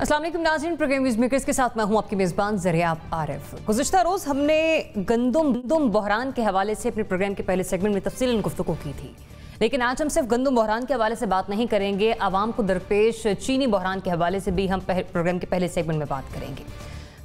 अस्सलाम वालेकुम नाज़रीन, प्रोग्राम न्यूज़ मेकर्स के साथ मैं हूं आपकी मेज़बान ज़रिया आरिफ। गुज़िश्ता रोज़ हमने गंदम बहरान के हवाले से अपने प्रोग्राम के पहले सेगमेंट में तफसीलन गुफ्तगू की थी, लेकिन आज हम सिर्फ गंदम बहरान के हवाले से बात नहीं करेंगे। आवाम को दरपेश चीनी बहरान के हवाले से भी हम प्रोग्राम के पहले सेगमेंट में बात करेंगे।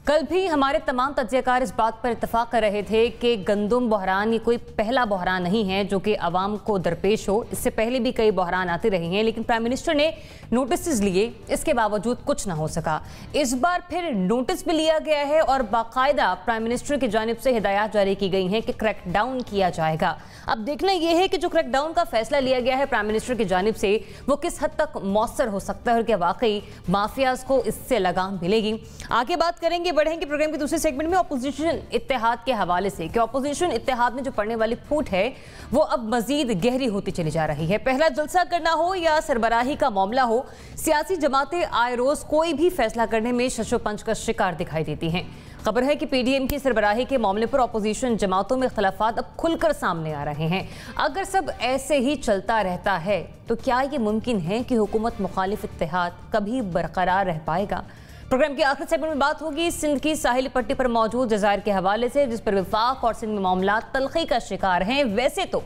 कल भी हमारे तमाम तज्ज़ियाकार इस बात पर इत्तफाक कर रहे थे कि गंदम बहरान ये कोई पहला बहरान नहीं है जो कि आवाम को दरपेश हो। इससे पहले भी कई बहरान आते रहे हैं, लेकिन प्राइम मिनिस्टर ने नोटिस लिए, इसके बावजूद कुछ ना हो सका। इस बार फिर नोटिस भी लिया गया है और बाकायदा प्राइम मिनिस्टर की जानिब से हिदायत जारी की गई हैं कि क्रैकडाउन किया जाएगा। अब देखना यह है कि जो क्रैकडाउन का फैसला लिया गया है प्राइम मिनिस्टर की जानिब से, वो किस हद तक मौसर हो सकता है और क्या वाकई माफियाज को इससे लगाम मिलेगी। आगे बात करेंगे, बढ़ेंगे प्रोग्राम के दूसरे सेगमेंट में अपोजिशन इत्तेहाद के हवाले से कि अपोजिशन इत्तेहाद में जो पड़ने वाली फूट है वो अब मजीद गहरी होती चली जा रही है। पहला जलसा करना हो या सरबराही का मामला हो, सियासी जमातें आए रोज कोई भी फैसला करने में शशोपंच का शिकार दिखाई देती हैं। खबर है कि पीडीएम की सरबराही के मामले पर अपोजिशन जमातों में इख्तिलाफात अब खुलकर सामने आ रहे हैं। अगर सब ऐसे ही चलता रहता है तो क्या ये मुमकिन है कि हुकूमत मुखालिफ इत्तेहाद कभी बरकरार रह पाएगा? प्रोग्राम के आखिरी सेगमेंट में बात होगी सिंध की साहिली पट्टी पर मौजूद जज़ायर के हवाले से, जिस पर वफाक और सिंध में मामला तलखी का शिकार हैं। वैसे तो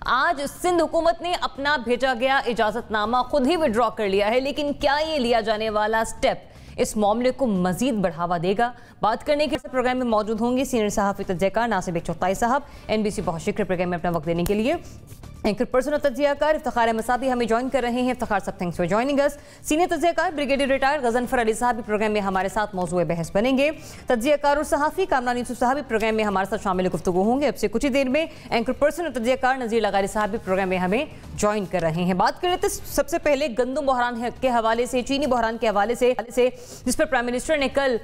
आज सिंध हुकूमत ने अपना भेजा गया इजाजतनामा खुद ही विड्रॉ कर लिया है, लेकिन क्या ये लिया जाने वाला स्टेप इस मामले को मजीद बढ़ावा देगा? बात करने के प्रोग्राम में मौजूद होंगे सीनियर सहाफ़ी तज्ज़ियाकार नासिर चौथाई साहब। NBC बहुत शुक्रिया प्रोग्राम में अपना वक्त देने के लिए। एंकर पर्सन और तज्ज़ियाकार इफ्तिखार मसाबी हमें ज्वाइन कर रहे हैं। इफ्तिखार साहब, thanks for joining us. Senior तज्ज़ियाकार ब्रिगेडियर रिटायर्ड गज़नफर अली साहब भी प्रोग्राम में हमारे साथ मौजूद बहस बनेंगे। तज्ज़ियाकार और सहाफ़ी कामरान यूसुफ साहब भी प्रोग्राम में हमारे साथ शामिल गुफ्तगू होंगे। अब से कुछ ही देर में एंकर पर्सन और तज्ज़ियाकार नज़ीर लगारी साहब भी प्रोग्राम में हमें ज्वाइन कर रहे हैं। बात कर लेते हैं सबसे पहले गंदम बहरान के हवाले से, चीनी बहरान के हवाले से, जिस पर प्राइम मिनिस्टर ने कल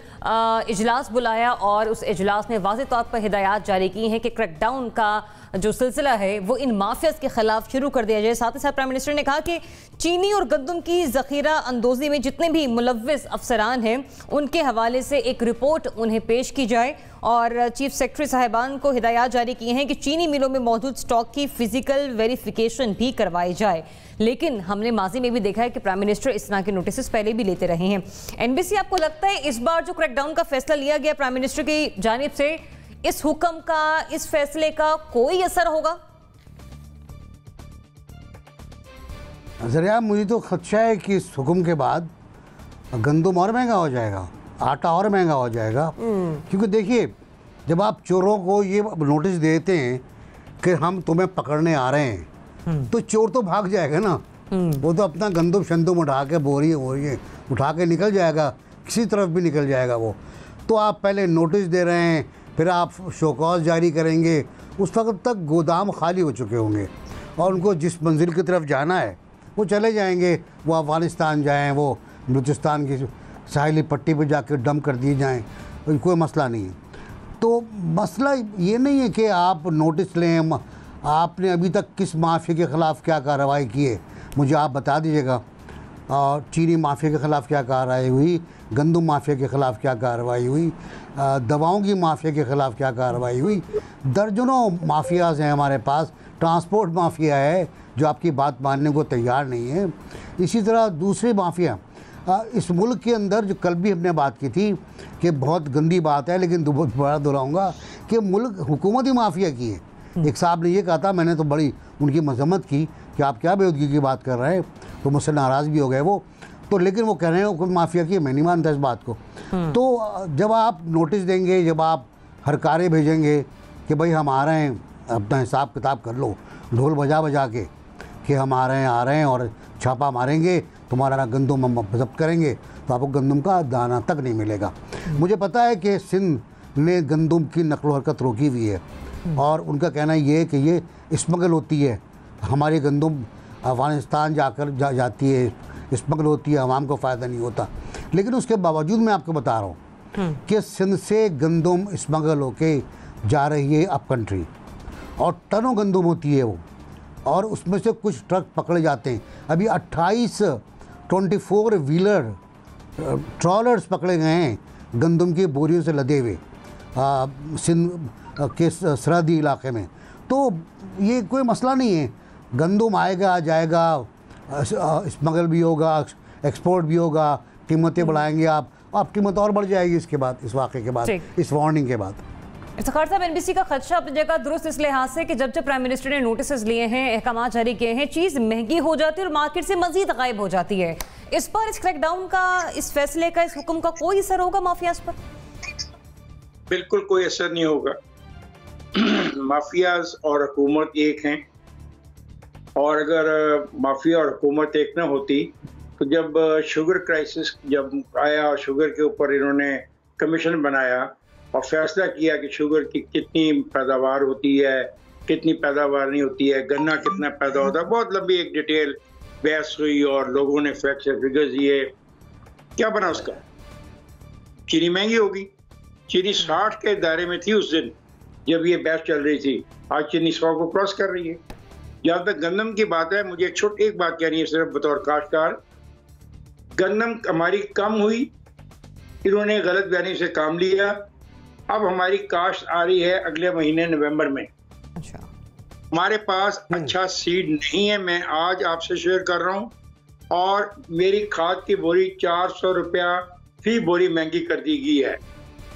इजलास बुलाया और उस इजलास में वाज़ेह तौर पर हिदायत जारी की हैं कि क्रैकडाउन का जो सिलसिला है वो इन माफियाज के खिलाफ शुरू कर दिया जाए। साथ ही साथ प्राइम मिनिस्टर ने कहा कि चीनी और गंदम की ज़ख़ीरा अंदोज़ी में जितने भी मुलव्विस अफसरान हैं उनके हवाले से एक रिपोर्ट उन्हें पेश की जाए और चीफ सेक्रेटरी साहिबान को हिदायत जारी की हैं कि चीनी मिलों में मौजूद स्टॉक की फिजिकल वेरिफिकेशन भी करवाई जाए। लेकिन हमने माजी में भी देखा है कि प्राइम मिनिस्टर इस तरह के नोटिस पहले भी लेते रहे हैं। NBC, आपको लगता है इस बार जो क्रैकडाउन का फैसला लिया गया प्राइम मिनिस्टर की जानिब से, इस हुक्म का, इस फैसले का कोई असर होगा? ज़रिया, मुझे तो खदशा है कि इस हुक्म के बाद गंदम और महंगा हो जाएगा, आटा और महंगा हो जाएगा। क्योंकि देखिए, जब आप चोरों को ये नोटिस देते हैं कि हम तुम्हें पकड़ने आ रहे हैं, तो चोर तो भाग जाएगा ना। वो तो अपना गंदम शंदम उठा के बोरी उठा के निकल जाएगा, किसी तरफ भी निकल जाएगा वो। तो आप पहले नोटिस दे रहे हैं, फिर आप शोकॉज जारी करेंगे, उस वक्त तक गोदाम खाली हो चुके होंगे और उनको जिस मंजिल की तरफ जाना है वो चले जाएंगे। वो अफ़गानिस्तान जाएं, वो बलूचिस्तान की साहिली पट्टी पर जाकर डंप कर दिए जाएं, कोई मसला नहीं है। तो मसला ये नहीं है कि आप नोटिस लें। आपने अभी तक किस माफिया के ख़िलाफ़ क्या कार्रवाई की है, मुझे आप बता दीजिएगा। और चीनी माफिया के ख़िलाफ़ क्या कार्रवाई हुई, गंदम माफिया के ख़िलाफ़ क्या कार्रवाई हुई, दवाओं की माफिया के ख़िलाफ़ क्या कार्रवाई हुई। दर्जनों माफियाज़ हैं हमारे पास। ट्रांसपोर्ट माफिया है जो आपकी बात मानने को तैयार नहीं है। इसी तरह दूसरे माफिया इस मुल्क के अंदर, जो कल भी हमने बात की थी कि बहुत गंदी बात है, लेकिन दोबारा दोहराऊँगा कि मुल्क हुकूमती माफिया की है। एक साहब ने ये कहा था, मैंने तो बड़ी उनकी मजम्मत की कि आप क्या बेहूदगी की बात कर रहे हैं, तो मुझसे नाराज़ भी हो गए वो। तो लेकिन वो कह रहे हैं हुकूमत माफिया की, मैं नहीं मानता इस बात को। तो जब आप नोटिस देंगे, जब आप हरकारे भेजेंगे कि भाई हम आ रहे हैं, अपना हिसाब किताब कर लो, ढोल बजा बजा के कि हम आ रहे हैं और छापा मारेंगे, तुम्हारा गंदम हम जब्त करेंगे, तो आपको गंदम का दाना तक नहीं मिलेगा। मुझे पता है कि सिंध ने गंदम की नकलो हरकत रोकी हुई है और उनका कहना ये है कि ये स्मगल होती है, हमारी गंदम अफ़गानिस्तान जाती है, स्मगल होती है, आवाम को फ़ायदा नहीं होता। लेकिन उसके बावजूद मैं आपको बता रहा हूँ कि सिंध से गंदम स्मगल होके जा रही है अप कंट्री और टनों गंदम होती है वो, और उसमें से कुछ ट्रक पकड़े जाते हैं। अभी 24 व्हीलर ट्रॉलर्स पकड़े गए हैं गंदम की बोरियों से लदे हुए सिंध के सरहदी इलाके में। तो ये कोई मसला नहीं है, गंदम आएगा जाएगा, स्मगल भी होगा, एक्सपोर्ट भी होगा, कीमतें बढ़ाएंगे आप कीमत और बढ़ जाएगी इसके बाद, इस वाक़े के बाद, इस वार्निंग के बाद। इफ्तिखार साहब, एनबीसी का खदशा अपनी जगह दुरुस्त इस लिहाज से कि जब जब प्राइम मिनिस्टर ने नोटिस लिए हैं, अहकाम जारी किए हैं, चीज़ महंगी हो जाती है और मार्केट से मजीद गायब हो जाती है। इस पर इस क्रैकडाउन का, इस फैसले का, इस हुक्म का कोई असर होगा माफियाज पर? बिल्कुल कोई असर नहीं होगा। माफियाज और हुकूमत एक हैं, और अगर माफिया और हुकूमत एक न होती तो जब शुगर क्राइसिस जब आया और शुगर के ऊपर इन्होंने कमीशन बनाया और फैसला किया कि शुगर की कितनी पैदावार होती है, कितनी पैदावार नहीं होती है, गन्ना कितना पैदा होता है, बहुत लंबी एक डिटेल बहस हुई और लोगों ने फैक्ट्स फिगर्स दिए। क्या बना उसका? चीनी महंगी होगी। चीनी 60 के दायरे में थी उस दिन जब ये बहस चल रही थी, आज चीनी 100 को क्रॉस कर रही है। जहाँ तक गंदम की बात है, मुझे एक बात कहनी है सिर्फ बतौर काश्तकार। गंदम हमारी कम हुई, इन्होंने गलत बयानी से काम लिया। अब हमारी काश्त आ रही है अगले महीने नवंबर में। अच्छा, हमारे पास अच्छा सीड नहीं है, मैं आज आपसे शेयर कर रहा हूँ, और मेरी खाद की बोरी 400 रुपया फी बोरी महंगी कर दी गई है।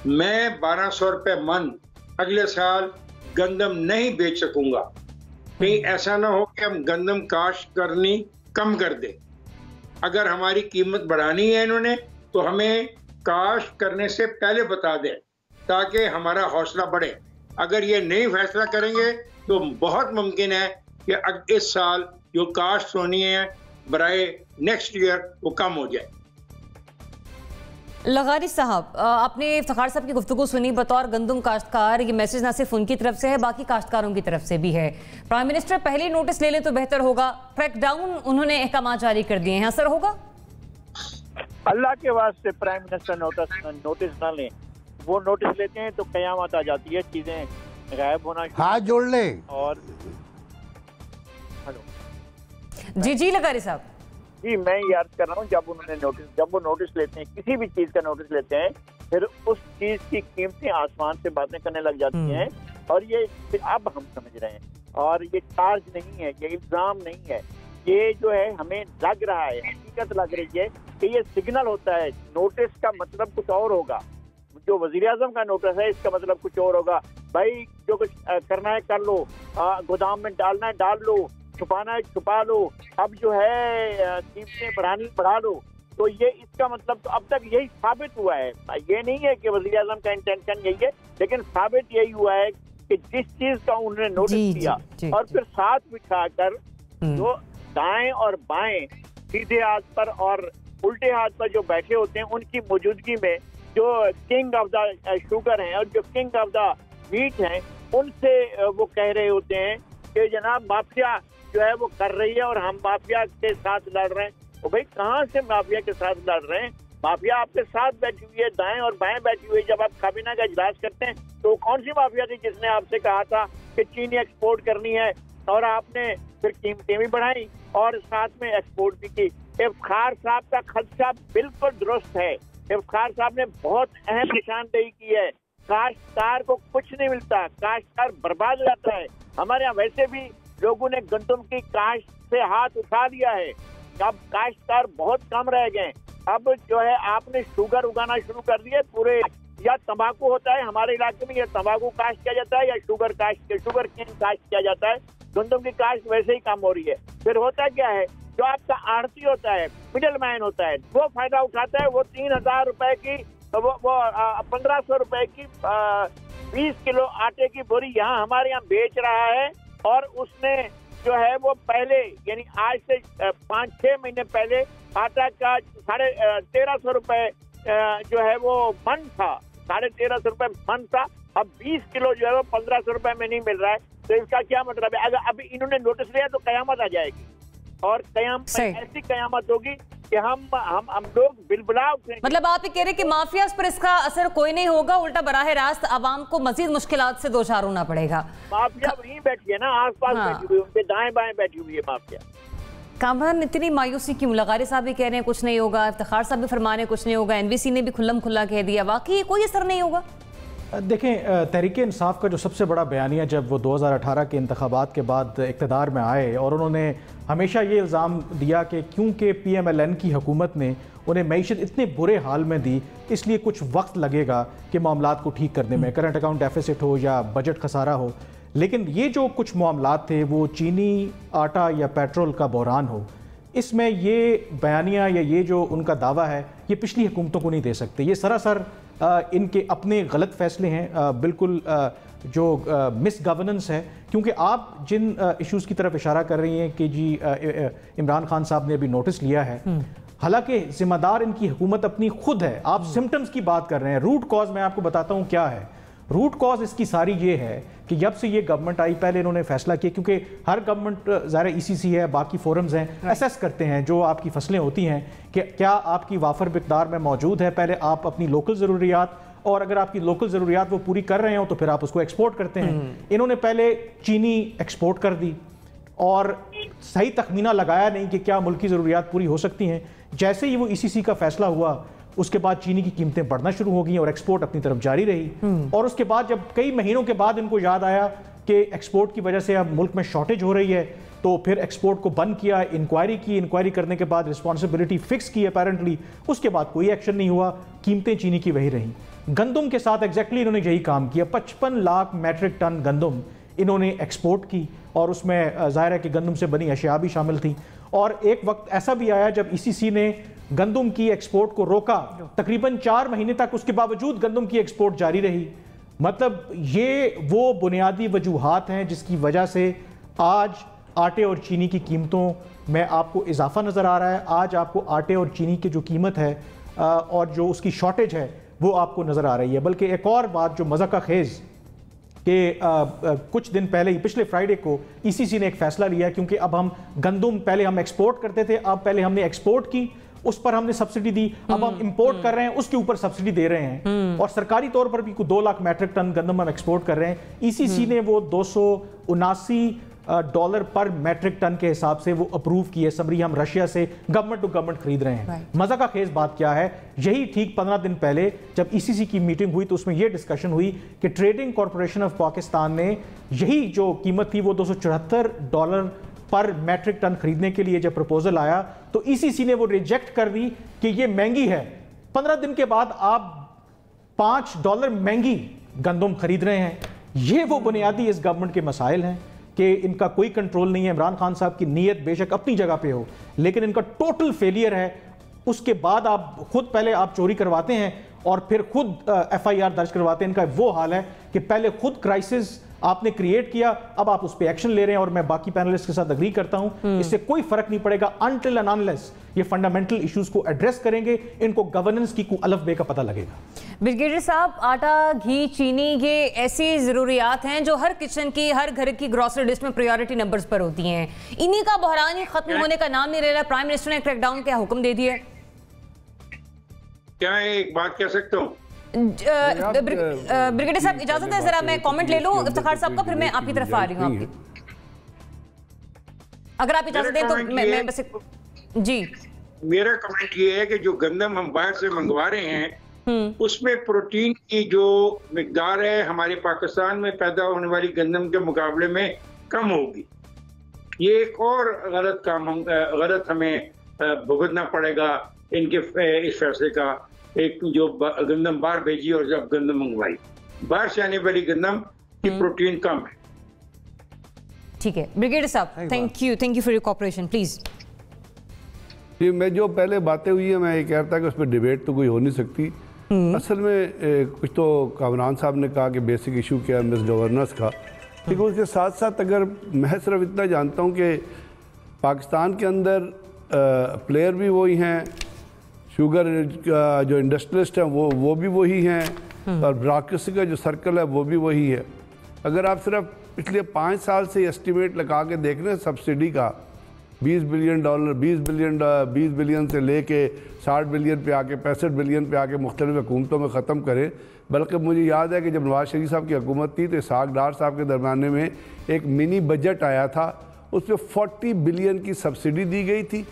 मैं 1200 रुपये मन अगले साल गंदम नहीं बेच सकूंगा। कहीं ऐसा ना हो कि हम गंदम काश्त करनी कम कर दे। अगर हमारी कीमत बढ़ानी है इन्होंने तो हमें काश्त करने से पहले बता दें ताकि हमारा हौसला बढ़े। अगर ये नहीं फैसला करेंगे तो बहुत मुमकिन है कि इस साल जो काश्त होनी है बराए नेक्स्ट ईयर वो कम हो जाए। लगारी साहब, आपने इफ्तिखार साहब की गुफ्तगू सुनी। बतौर गंदम काश्तकार ये मैसेज ना सिर्फ उनकी तरफ से है, बाकी काश्तकारों की तरफ से भी है। प्राइम मिनिस्टर पहले नोटिस ले लें तो बेहतर होगा। क्रैकडाउन उन्होंने अहकाम जारी कर दिए हैं, असर होगा? अल्लाह के वास्ते प्राइम मिनिस्टर नोटिस ना लें। वो नोटिस लेते हैं तो कयामत आ जाती है, चीजें गायब होना। हाथ जोड़ ले। और हेलो जी लगारी साहब, जी मैं याद कर रहा हूँ, जब वो नोटिस लेते हैं, किसी भी चीज का नोटिस लेते हैं, फिर उस चीज की कीमतें आसमान से बातें करने लग जाती हैं। और ये अब हम समझ रहे हैं, और ये चार्ज नहीं है, ये इल्जाम नहीं है, ये जो है हमें लग रहा है, हकीकत लग रही है कि ये सिग्नल होता है। नोटिस का मतलब कुछ और होगा, जो वजीर आजम का नोटिस है इसका मतलब कुछ और होगा। भाई जो कुछ करना है कर लो, गोदाम में डालना है डाल लो, छुपाना है छुपा लो, अब जो है कीमतें बढ़ानी बढ़ा लो। तो ये इसका मतलब तो अब तक यही साबित हुआ है। ये नहीं है कि वज़ीर आज़म का इंटेंशन यही है, लेकिन साबित यही हुआ है कि जिस चीज का उन्होंने नोटिस किया और फिर साथ बिठाकर जो दाएं और बाएं सीधे हाथ पर और उल्टे हाथ पर जो बैठे होते हैं, उनकी मौजूदगी में जो किंग ऑफ द शुगर हैं और जो किंग ऑफ द मीट हैं, उनसे वो कह रहे होते हैं कि जनाब माफिया जो है वो कर रही है और हम माफिया के साथ लड़ रहे हैं। तो भाई कहाँ से माफिया के साथ लड़ रहे हैं? माफिया आपके साथ बैठी हुई है, दाएं और बाएं बैठी हुई है। जब आप काबीना का इजलास करते हैं तो कौन सी माफिया थी जिसने आपसे कहा था कि चीनी एक्सपोर्ट करनी है, और आपने फिर कीमतें भी बढ़ाई और साथ में एक्सपोर्ट भी की। इफ्तिखार साहब का खदशा बिल्कुल दुरुस्त है। इफ्तिखार साहब ने बहुत अहम निशानदेही की है। काश्तकार को कुछ नहीं मिलता, काश्तकार बर्बाद हो जाता है। हमारे यहाँ वैसे भी लोगों ने गंदम की काश्त से हाथ उठा लिया है, अब काश्तकार बहुत कम रह गए। अब जो है आपने शुगर उगाना शुरू कर दिए पूरे, या तंबाकू होता है हमारे इलाके में, या तंबाकू काश्त किया जाता है या शुगर केन काश्त किया जाता है। गंदम की काश्त वैसे ही कम हो रही है। फिर होता क्या है, जो आपका आढ़ती होता है, मिडल मैन होता है, वो फायदा उठाता है। वो 3000 रुपए की वो 1500 रुपए की 20 किलो आटे की बोरी यहाँ हमारे यहाँ बेच रहा है, और उसने जो है वो पहले यानी आज से 5-6 महीने पहले आटा का 1350 रुपए जो है वो मन था, 1350 रुपए मन था। अब 20 किलो जो है वो 1500 रुपए में नहीं मिल रहा है। तो इसका क्या मतलब है? अगर अभी इन्होंने नोटिस लिया तो कयामत आ जाएगी, और ऐसी कयामत होगी कि हम लोग बिलबिला उठेंगे। मतलब आप ये कह रहे हैं कि माफियाज पर इसका असर कोई नहीं होगा, उल्टा बराह रास्त आवाम को मजीद मुश्किलात से दो चार होना पड़ेगा। माफिया वहीं बैठी है ना, आसपास बैठी हुई, उनके दाएं बाएं बैठी हुई है माफिया। कामरान, इतनी मायूसी क्यों? लगारी साहब भी कह रहे हैं कुछ नहीं होगा, इफ्तिखार साहब भी फरमा रहे हैं कुछ नहीं होगा, एनवीसी ने भी खुल्लम खुल्ला कह दिया, वाकई कोई असर नहीं होगा? देखें, तहरीक इंसाफ का जो सबसे बड़ा बयानिया जब वो 2018 के इंतखाबात के बाद इक़्तिदार में आए और उन्होंने हमेशा ये इल्ज़ाम दिया कि क्योंकि PMLN की हुकूमत ने उन्हें मईशत इतने बुरे हाल में दी, इसलिए कुछ वक्त लगेगा कि मामलात को ठीक करने में, करंट अकाउंट डेफिसिट हो या बजट खसारा हो। लेकिन ये जो कुछ मामलात थे, वो चीनी, आटा या पेट्रोल का बहरान हो, इसमें ये बयानिया या ये जो उनका दावा है, ये पिछली हुकूमतों को नहीं दे सकते। ये सरासर इनके अपने गलत फैसले हैं, बिल्कुल जो मिस गवर्नेंस है। क्योंकि आप जिन इश्यूज़ की तरफ इशारा कर रही हैं कि जी इमरान खान साहब ने अभी नोटिस लिया है, हालांकि जिम्मेदार इनकी हुकूमत अपनी खुद है। आप सिम्टम्स की बात कर रहे हैं, रूट कॉज मैं आपको बताता हूँ क्या है। रूट कॉज इसकी सारी ये है कि जब से ये गवर्नमेंट आई, पहले इन्होंने फैसला किया, क्योंकि हर गवर्नमेंट ज़ाहिर ECC है, बाकी फोरम्स हैं, असेस करते हैं जो आपकी फसलें होती हैं कि क्या आपकी वाफर मिकदार में मौजूद है। पहले आप अपनी लोकल ज़रूरियात, और अगर आपकी लोकल ज़रूरियात वो पूरी कर रहे हो तो फिर आप उसको एक्सपोर्ट करते हैं। इन्होंने पहले चीनी एक्सपोर्ट कर दी और सही तखमीना लगाया नहीं कि क्या मुल्क की ज़रूरियात पूरी हो सकती हैं। जैसे ही वो ECC का फैसला हुआ, उसके बाद चीनी की कीमतें बढ़ना शुरू हो गई और एक्सपोर्ट अपनी तरफ जारी रही। और उसके बाद जब कई महीनों के बाद इनको याद आया कि एक्सपोर्ट की वजह से अब मुल्क में शॉर्टेज हो रही है, तो फिर एक्सपोर्ट को बंद किया, इंक्वायरी की, इंक्वायरी करने के बाद रिस्पॉन्सिबिलिटी फिक्स की अपेरेंटली, उसके बाद कोई एक्शन नहीं हुआ, कीमतें चीनी की वही रहीं। गंदम के साथ एग्जैक्टली इन्होंने यही काम किया, 55 लाख मैट्रिक टन गंदम इन्होंने एक्सपोर्ट की, और उसमें ज़ाहिर है कि गंदम से बनी अशिया भी शामिल थी। और एक वक्त ऐसा भी आया जब ECC ने गंदम की एक्सपोर्ट को रोका, तकरीबन 4 महीने तक, उसके बावजूद गंदम की एक्सपोर्ट जारी रही। मतलब ये वो बुनियादी वजूहात हैं जिसकी वजह से आज आटे और चीनी की कीमतों में आपको इजाफा नज़र आ रहा है। आज आपको आटे और चीनी की जो कीमत है और जो उसकी शॉर्टेज है वो आपको नज़र आ रही है। बल्कि एक और बात जो मज़ा का खेज़ कि कुछ दिन पहले ही, पिछले फ्राइडे को ECC ने एक फ़ैसला लिया, क्योंकि अब हम गंदम पहले हम एक्सपोर्ट करते थे, अब पहले हमने एक्सपोर्ट की, उस पर हमने सब्सिडी दी, अब हम इंपोर्ट कर रहे हैं, उसके ऊपर सब्सिडी दे रहे हैं, और सरकारी तौर पर भी 2 लाख मैट्रिक टन गंदम हम एक्सपोर्ट कर रहे हैं। ECC ने वो $279 पर मैट्रिक टन के हिसाब से वो अप्रूव किए समरी, हम रशिया से गवर्नमेंट टू गवर्नमेंट खरीद रहे हैं। मजा का खेज बात क्या है, यही ठीक 15 दिन पहले जब ECC की मीटिंग हुई तो उसमें यह डिस्कशन हुई कि ट्रेडिंग कॉर्पोरेशन ऑफ पाकिस्तान ने यही जो कीमत थी वो $274 पर मैट्रिक टन खरीदने के लिए जब प्रपोजल आया तो ECC ने वो रिजेक्ट कर दी कि ये महंगी है। 15 दिन के बाद आप $5 महंगी गंदम खरीद रहे हैं। ये वो बुनियादी इस गवर्नमेंट के मसाइल हैं कि इनका कोई कंट्रोल नहीं है। इमरान खान साहब की नीयत बेशक अपनी जगह पे हो, लेकिन इनका टोटल फेलियर है। उसके बाद आप खुद पहले आप चोरी करवाते हैं और फिर खुद FIR दर्ज करवाते हैं। इनका वो हाल है कि पहले खुद क्राइसिस आपने क्रिएट किया, अब आप उस पर एक्शन ले रहे हैं। और मैं बाकी पैनलिस्ट के साथ अग्री करता हूं, इससे कोई फर्क नहीं पड़ेगा अनटिल एंड अनलेस ये फंडामेंटल इश्यूज को एड्रेस करेंगे, इनको गवर्नेंस की अलफ बे का पता लगेगा। ब्रिगेडियर साहब, आटा, घी, चीनी ये ऐसी जरूरियात हैं जो हर किचन की, हर घर की ग्रोसरी लिस्ट में प्रायोरिटी नंबर्स पर होती हैं। इन्हीं का बहरान ही खत्म होने का नाम नहीं ले रहा। प्राइम मिनिस्टर ने क्रैकडाउन का हुक्म दे दिया। क्या एक बात कह सकता हूँ ब्रिगेडियर साहब, इजाजत है, जरा मैं कमेंट ले लूं इफ्तिखार साहब का, फिर मैं आपकी तरफ आ रही हूँ। आपकी अगर आप इजाजत दें तो मैं बस जी, मेरा कमेंट ये है कि जो गंदम हम बाहर से मंगवा रहे हैं उसमें प्रोटीन की जो मिकदार है हमारे पाकिस्तान में पैदा होने वाली गंदम के मुकाबले में कम होगी। ये एक और गलत हमें भुगतना पड़ेगा इनके इस फैसले का। एक जो गंदम बाहर भेजी और जब गंदम मंगवाई, बाहर से आने वाली गंदम की प्रोटीन कम है। ठीक है ब्रिगेडियर साहब, thank you for your cooperation. Please जी, मैं जो पहले बातें हुई है मैं ये कह रहा था कि उस पर डिबेट तो कोई हो नहीं सकती। असल में कुछ तो कामरान साहब ने कहा कि बेसिक इशू क्या है मिस गवर्नेंस का, लेकिन उसके साथ साथ अगर मैं सिर्फ इतना जानता हूँ कि पाकिस्तान के अंदर प्लेयर भी वही हैं, शुगर का जो इंडस्ट्रियलिस्ट हैं वो भी वही हैं, और ब्यूरोक्रेसी का जो सर्कल है वो भी वही है। अगर आप सिर्फ पिछले 5 साल से एस्टिमेट लगा के देख रहे हैं सब्सिडी का, $20 बिलियन 20 बिलियन से लेके 60 बिलियन पे आके 65 बिलियन पे आके मुख्तलिफ हुकूमतों में ख़त्म करें। बल्कि मुझे याद है कि जब नवाज शरीफ साहब की हुकूमत थी तो इसहाक डार साहब के दरमियाने में एक मिनी बजट आया था, उसमें 40 बिलियन की सब्सिडी दी गई थी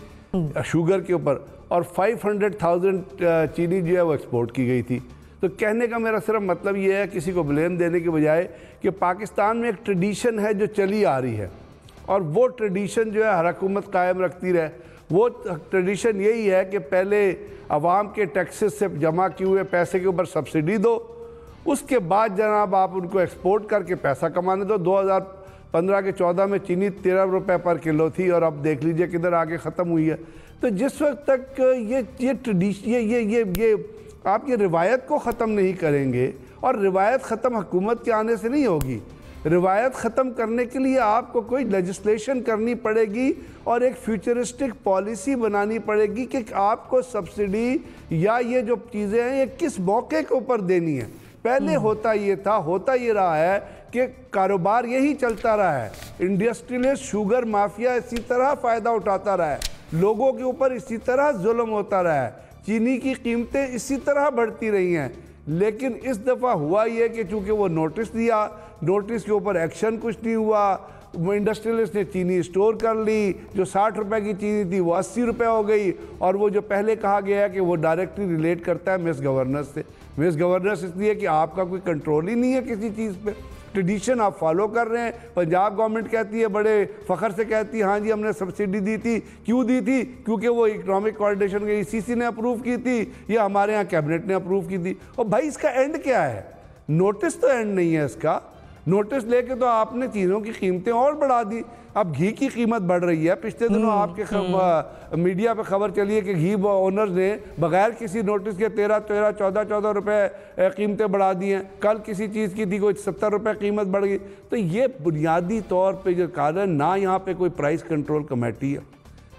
शुगर के ऊपर, और 500,000 चीनी जो है वो एक्सपोर्ट की गई थी। तो कहने का मेरा सिर्फ मतलब ये है, किसी को ब्लेम देने के बजाय, कि पाकिस्तान में एक ट्रेडिशन है जो चली आ रही है और वो ट्रेडिशन जो है हर हुकूमत कायम रखती रहे। वो ट्रेडिशन यही है कि पहले आवाम के टैक्सेस से जमा किए हुए पैसे के ऊपर सब्सिडी दो, उसके बाद जनाब आप उनको एक्सपोर्ट करके पैसा कमाने दो। 2015 के 14 में चीनी 13 रुपये पर किलो थी और अब देख लीजिए किधर आगे ख़त्म हुई है। तो जिस वक्त तक ये ट्रेडिशन ये आप ये रिवायत को ख़त्म नहीं करेंगे, और रिवायत ख़त्म हुकूमत के आने से नहीं होगी, रिवायत ख़त्म करने के लिए आपको कोई लेजिस्लेशन करनी पड़ेगी और एक फ्यूचरिस्टिक पॉलिसी बनानी पड़ेगी कि आपको सब्सिडी या ये जो चीज़ें हैं ये किस मौके के ऊपर देनी है। पहले होता ये रहा है कि कारोबार यही चलता रहा है, इंडस्ट्रियलिस्ट शुगर माफिया इसी तरह फ़ायदा उठाता रहा है, लोगों के ऊपर इसी तरह जुल्म होता रहा है, चीनी की कीमतें इसी तरह बढ़ती रही हैं। लेकिन इस दफ़ा हुआ ये कि चूँकि वो नोटिस दिया, नोटिस के ऊपर एक्शन कुछ नहीं हुआ, इंडस्ट्रियलिस्ट ने चीनी स्टोर कर ली, जो 60 रुपए की चीनी थी वो 80 रुपये हो गई, और वो जो पहले कहा गया है कि वो डायरेक्टली रिलेट करता है मिस गवर्नेंस से। मिस गवर्नेंस इसलिए कि आपका कोई कंट्रोल ही नहीं है किसी चीज़ पे, ट्रेडिशन आप फॉलो कर रहे हैं। पंजाब गवर्नमेंट कहती है, बड़े फ़ख्र से कहती है, हाँ जी हमने सब्सिडी दी थी। क्यों दी थी? क्योंकि वो इकनॉमिक कोऑर्डिनेशन के ECC ने अप्रूव की थी या हमारे यहाँ कैबिनेट ने अप्रूव की थी। और भाई इसका एंड क्या है? नोटिस तो एंड नहीं है इसका। नोटिस लेके तो आपने चीज़ों की कीमतें और बढ़ा दी। अब घी की कीमत बढ़ रही है। पिछले दिनों आपके मीडिया पे खबर चली है कि घी ओनर्स ने बगैर किसी नोटिस के 13-14 रुपए कीमतें बढ़ा दी हैं। कल किसी चीज़ की थी कोई 70 रुपये कीमत बढ़ गई। तो ये बुनियादी तौर पे जो कारण, ना यहाँ पे कोई प्राइस कंट्रोल कमेटी है,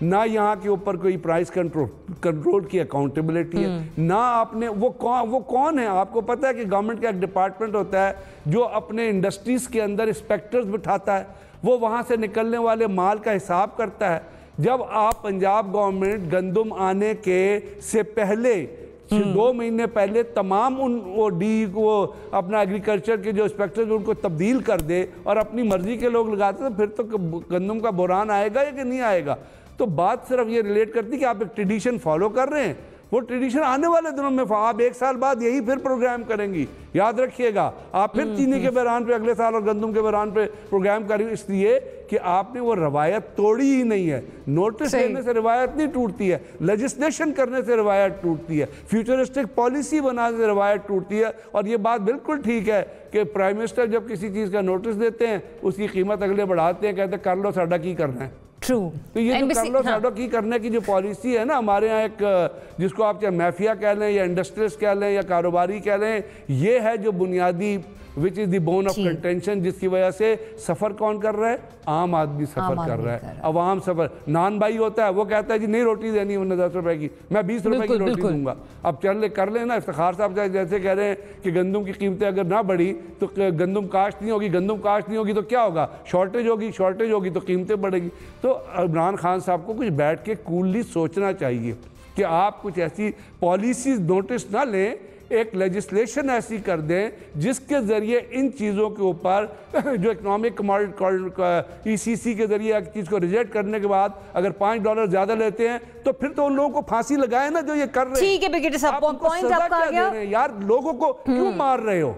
ना यहाँ के ऊपर कोई प्राइस कंट्रोल की अकाउंटेबिलिटी है, ना आपने वो कौन है? आपको पता है कि गवर्नमेंट का एक डिपार्टमेंट होता है जो अपने इंडस्ट्रीज़ के अंदर इंस्पेक्टर्स बिठाता है, वो वहाँ से निकलने वाले माल का हिसाब करता है। जब आप पंजाब गवर्नमेंट गंदम आने के से पहले 2 महीने पहले तमाम वो अपना एग्रीकल्चर के जो इंस्पेक्टर उनको तब्दील कर दे और अपनी मर्जी के लोग लगाते, तो फिर तो गंदम का बुरान आएगा या कि नहीं आएगा? तो बात सिर्फ ये रिलेट करती कि आप एक ट्रेडिशन फॉलो कर रहे हैं, वो ट्रेडिशन आने वाले दिनों में आप 1 साल बाद यही फिर प्रोग्राम करेंगी। याद रखिएगा, आप फिर चीनी के बहरान पे अगले साल और गंदम के बहरान पे प्रोग्राम करेंगे, इसलिए कि आपने वो रवायत तोड़ी ही नहीं है। नोटिस देने से रवायत नहीं टूटती है, लेजिस्लेशन करने से रवायत टूटती है, फ्यूचरिस्टिक पॉलिसी बनाने से रवायत टूटती है। और ये बात बिल्कुल ठीक है कि प्राइम मिनिस्टर जब किसी चीज़ का नोटिस देते हैं उसकी कीमत अगले बढ़ाते हैं, कहते कर लो साडा की करना है। ट्रू। तो ये जो कर लो साडो की करने की जो पॉलिसी है ना हमारे यहाँ, एक जिसको आप चाहे माफिया कह लें या इंडस्ट्रियलिस्ट कह लें या कारोबारी कह लें, ये है जो बुनियादी which is the bone of contention, जिसकी वजह से सफ़र कौन कर रहा है? आम आदमी सफ़र कर रहा है, अवाम सफ़र। नान भाई होता है, वो कहता है जी नहीं रोटी देनी है 10 रुपए की, मैं 20 रुपए की रोटी दूंगा। अब चल कर लेना। इफ्तिखार साहब जैसे कह रहे हैं कि गंदम की कीमतें अगर ना बढ़ी तो गंदम काश्त नहीं होगी, गंदम काश्त नहीं होगी तो क्या होगा? शॉर्टेज होगी तो कीमतें बढ़ेगी। तो इमरान खान साहब को कुछ बैठ के कूलली सोचना चाहिए कि आप कुछ ऐसी पॉलिसीज नोटिस ना लें, एक लेजिस्लेशन ऐसी कर दें जिसके ज़रिए इन चीज़ों के ऊपर जो इकोनॉमिक ECC के ज़रिए एक चीज़ को रिजेक्ट करने के बाद अगर $5 ज़्यादा लेते हैं तो फिर तो उन लोगों को फांसी लगाए ना जो ये कर रहे हैं। ठीक है ब्रिगेडियर साहब, पॉइंट आपका आ गया। यार लोगों को क्यों मार रहे हो?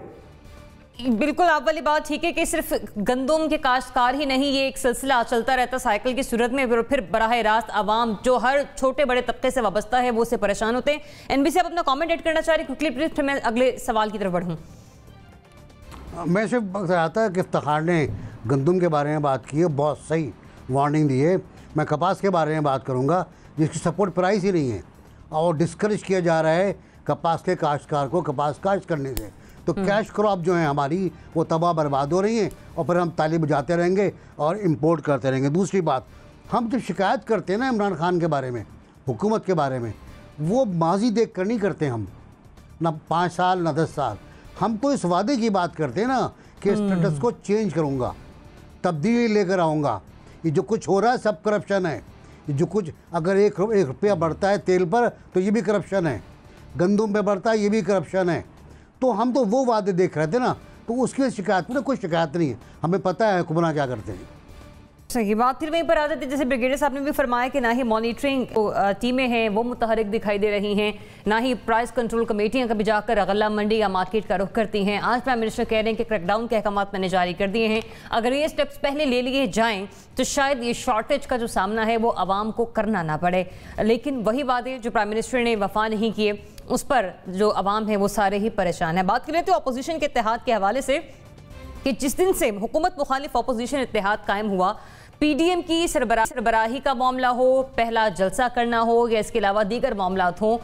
बिल्कुल आप वाली बात ठीक है कि सिर्फ गंदम के काश्तकार ही नहीं, ये एक सिलसिला चलता रहता साइकिल की सूरत में, फिर बराह रास्त आवाम जो हर छोटे बड़े तबके से वाबस्ता है वो उससे परेशान होते हैं। NBC आप अपना कमेंट ऐड करना चाह रही क्विकली प्लीज, फिर मैं अगले सवाल की तरफ बढ़ूँ। मैं सिर्फ आता है कि इफ्तिखार ने गंदम के बारे में बात की है, बहुत सही वार्निंग दी है। मैं कपास के बारे में बात करूँगा जिसकी सपोर्ट प्राइस ही नहीं है और डिस्करेज किया जा रहा है कपास के काश्तकार को कपास काश्त करने से। तो कैश क्रॉप जो है हमारी वो तबाह बर्बाद हो रही हैं और फिर हम ताली बजाते रहेंगे और इंपोर्ट करते रहेंगे। दूसरी बात, हम जब शिकायत करते हैं ना इमरान खान के बारे में, हुकूमत के बारे में, वो माजी देख कर नहीं करते हम, ना 5 साल ना 10 साल। हम तो इस वादे की बात करते हैं ना कि स्टेटस को चेंज करूँगा, तब्दीली लेकर आऊँगा। ये जो कुछ हो रहा है सब करप्शन है। ये जो कुछ अगर 1 रुपया बढ़ता है तेल पर तो ये भी करप्शन है, गंदम पे बढ़ता है ये भी करप्शन है। तो हम तो वो वादे देख रहे थे ना, तो उसकी शिकायत में कोई शिकायत नहीं है, हमें पता है हुक्मरान क्या करते हैं। सही बात। फिर वहीं पर आ जाती है, जैसे ब्रिगेडियर साहब ने भी फरमाया कि ना ही मॉनिटरिंग टीमें हैं वो मुतहरिक दिखाई दे रही हैं, ना ही प्राइस कंट्रोल कमेटियां कभी जाकर गल्ला मंडी या मार्केट का रुख करती हैं। आज प्राइम मिनिस्टर कह रहे हैं कि क्रैकडाउन के अहकाम मैंने जारी कर दिए हैं, अगर ये स्टेप्स पहले ले लिए जाएं तो शायद ये शॉर्टेज का जो सामना है वो आवाम को करना ना पड़े। लेकिन वही वादे जो प्राइम मिनिस्टर ने वफा नहीं किए, उस पर जो आवाम है वो सारे ही परेशान है। बात करें तो अपोजिशन के इत्तेहाद के हवाले से कि जिस दिन से हुकूमत मुखालिफ अपोजिशन इत्तेहाद कायम हुआ, पीडीएम की सरबराही का मामला हो, पहला जलसा करना हो या इसके अलावा दीगर मामलात हों,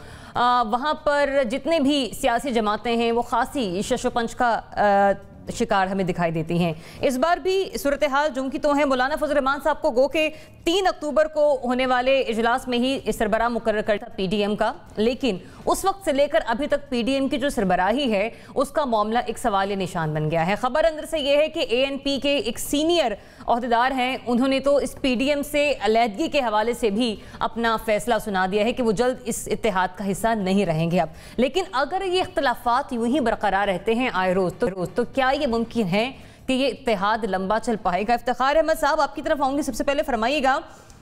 वहाँ पर जितने भी सियासी जमातें हैं वो खासी शशोपंच का शिकार हमें दिखाई देती हैं। इस बार भी सूरत हाल जुम की तो है। मौलाना फजल रहमान साहब को गो के 3 अक्टूबर को होने वाले इजलास में ही सरबराह मुकर्रर करता पीडीएम का, लेकिन उस वक्त से लेकर अभी तक पीडीएम की जो सरबराही है उसका मामला एक सवाल निशान बन गया है। खबर अंदर से यह है कि एएनपी के एक सीनियर ओहदेदार हैं, उन्होंने तो इस पीडीएम से अलहदगी के हवाले से भी अपना फैसला सुना दिया है कि वो जल्द इस इत्तेहाद का हिस्सा नहीं रहेंगे अब। लेकिन अगर ये इख्तलाफात यूं ही बरकरार रहते हैं आए रोज तो क्या ये मुमकिन है कि ये इत्तेहाद लंबा चल पाएगा? इफ्तिखार अहमद साहब, आपकी तरफ आऊंगी। सबसे पहले फरमाइएगा,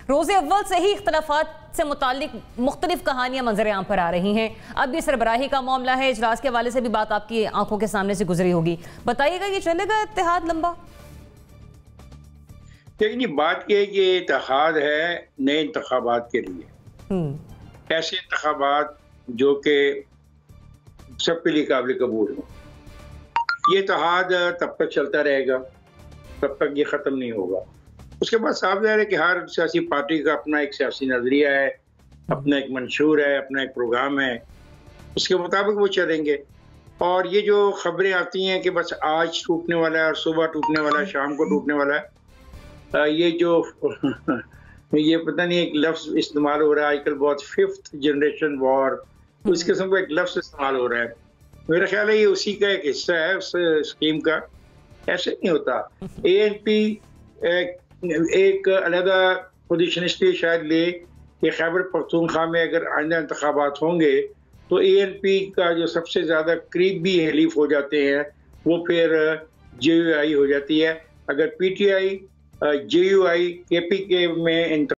रोज़े अव्वल से ही इख्तलाफात से मुतालिक मुख्तलिफ कहानियां मंजर आम पर आ रही हैं। अब ये सरबराही का मामला है, इजलास के हवाले से भी बात आपकी आंखों के सामने से गुजरी होगी। बताइएगा, ये चलेगा इत्तेहाद लंबा? देखिए, बात यह है कि ये इत्तेहाद है नए इंतखाबात के लिए, ऐसे इंतखाबात जो कि सबके लिए काबिल कबूल हो। ये इत्तेहाद तब तक चलता रहेगा, तब तक ये ख़त्म नहीं होगा। उसके बाद साफ ज़ाहिर है कि हर सियासी पार्टी का अपना एक सियासी नज़रिया है, अपना एक मंशूर है, अपना एक प्रोग्राम है, उसके मुताबिक वो चलेंगे। और ये जो खबरें आती हैं कि बस आज टूटने वाला है और सुबह टूटने वाला है, शाम को टूटने वाला है, ये जो ये पता नहीं एक लफ्ज़ इस्तेमाल हो रहा है आजकल बहुत, 5th जनरेशन वॉर, उस किस्म का एक लफ्ज़ इस्तेमाल हो रहा है। मेरा ख्याल है ये उसी का एक हिस्सा है उस स्कीम का। ऐसे नहीं होता। एएनपी एक अलहदा पोजीशन इसलिए शायद ले कि खैबर पख्तूनख्वा में अगर आइंदा इंतखाबात होंगे तो एएनपी का जो सबसे ज़्यादा करीबी हलीफ हो जाते हैं वो फिर JUI हो जाती है। अगर PTI JUI KPK में